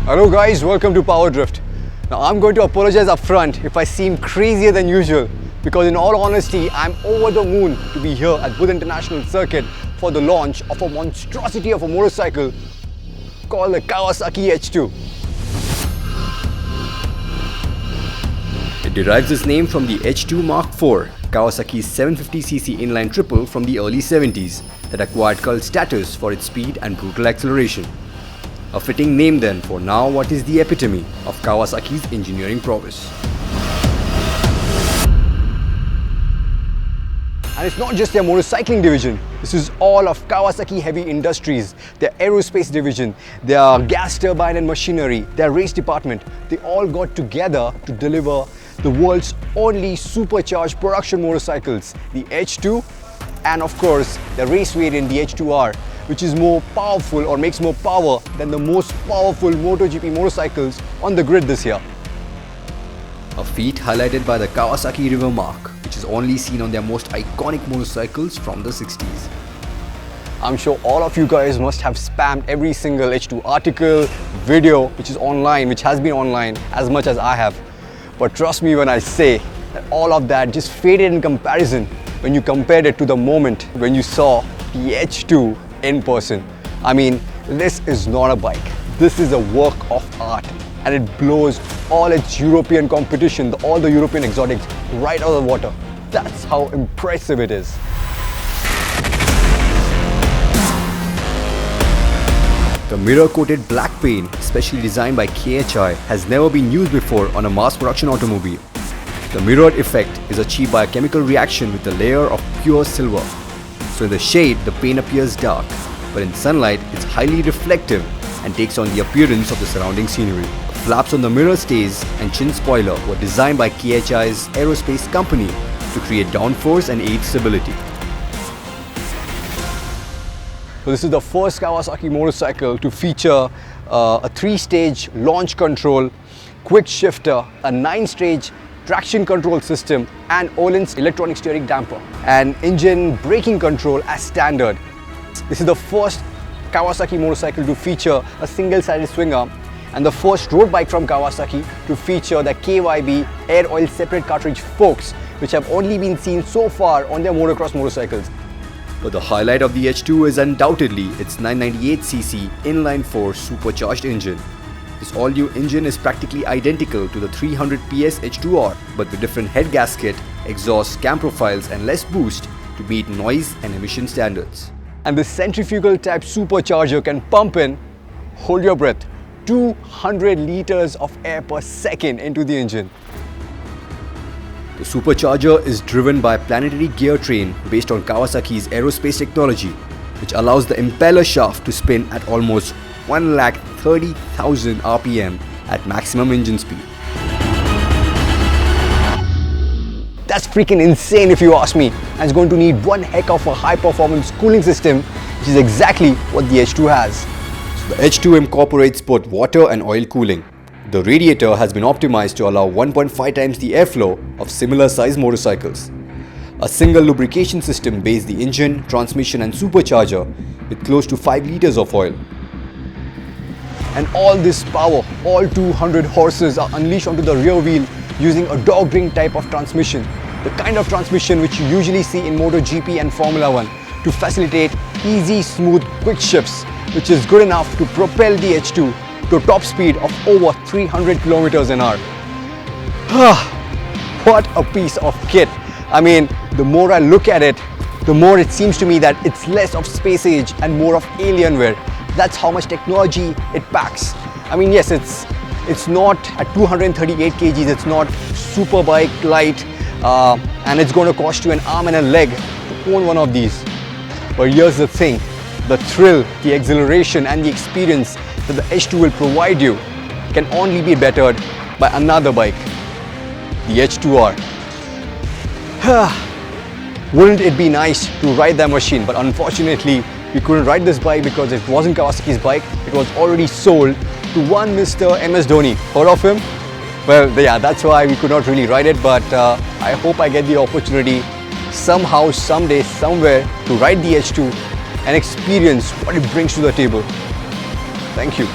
Hello guys, welcome to PowerDrift. Now I'm going to apologize up front if I seem crazier than usual, because in all honesty, I'm over the moon to be here at Buddha International Circuit for the launch of a monstrosity of a motorcycle called the Kawasaki H2. It derives its name from the H2 Mark IV, Kawasaki's 750cc inline triple from the early 70s that acquired cult status for its speed and brutal acceleration. A fitting name then for now what is the epitome of Kawasaki's engineering prowess. And it's not just their motorcycling division, this is all of Kawasaki Heavy Industries, their aerospace division, their gas turbine and machinery, their race department. They all got together to deliver the world's only supercharged production motorcycles, the H2, and of course the race variant, the H2R, which is more powerful or makes more power than the most powerful MotoGP motorcycles on the grid this year. A feat highlighted by the Kawasaki River Mark, which is only seen on their most iconic motorcycles from the 60s. I'm sure all of you guys must have spammed every single H2 article, video, which is online, which has been online as much as I have. But trust me when I say that all of that just faded in comparison when you compared it to the moment when you saw the H2 in person. I mean, this is not a bike. This is a work of art, and it blows all its European competition, all the European exotics right out of the water. That's how impressive it is. The mirror-coated black paint, specially designed by KHI, has never been used before on a mass production automobile. The mirrored effect is achieved by a chemical reaction with a layer of pure silver. So in the shade, the paint appears dark, but in sunlight, it's highly reflective and takes on the appearance of the surrounding scenery. The flaps on the mirror stays and chin spoiler were designed by KHI's aerospace company to create downforce and aid stability. So this is the first Kawasaki motorcycle to feature a 3-stage launch control, quick shifter, a 9-stage traction control system, and Öhlins electronic steering damper, and engine braking control as standard. This is the first Kawasaki motorcycle to feature a single-sided swing arm, and the first road bike from Kawasaki to feature the KYB air oil separate cartridge forks, which have only been seen so far on their motocross motorcycles. But the highlight of the H2 is undoubtedly its 998cc inline-4 supercharged engine. This all-new engine is practically identical to the 300 PS H2R, but with different head gasket, exhaust, cam profiles and less boost to meet noise and emission standards. And the centrifugal type supercharger can pump in, hold your breath, 200 liters of air per second into the engine. The supercharger is driven by a planetary gear train based on Kawasaki's aerospace technology, which allows the impeller shaft to spin at almost 130,000 RPM at maximum engine speed. That's freaking insane if you ask me, and it's going to need one heck of a high-performance cooling system, which is exactly what the H2 has. So the H2 incorporates both water and oil cooling. The radiator has been optimized to allow 1.5 times the airflow of similar sized motorcycles. A single lubrication system bathes the engine, transmission and supercharger with close to 5 liters of oil. And all this power, all 200 horses are unleashed onto the rear wheel using a dog ring type of transmission, the kind of transmission which you usually see in MotoGP and Formula 1 to facilitate easy, smooth, quick shifts, which is good enough to propel the H2 to a top speed of over 300 kilometers an hour. What a piece of kit. I mean, the more I look at it, the more it seems to me that it's less of space age and more of Alienware. That's how much technology it packs. I mean, yes, it's not at 238 kgs, it's not super bike light, and it's going to cost you an arm and a leg to own one of these. But here's the thing, the thrill, the exhilaration and the experience that the H2 will provide you can only be bettered by another bike, the H2R. Wouldn't it be nice to ride that machine? But unfortunately, we couldn't ride this bike because it wasn't Kawasaki's bike. It was already sold to one Mr. MS Dhoni. Heard of him? Well, yeah, that's why we could not really ride it, but I hope I get the opportunity somehow, someday, somewhere to ride the H2 and experience what it brings to the table. Thank you.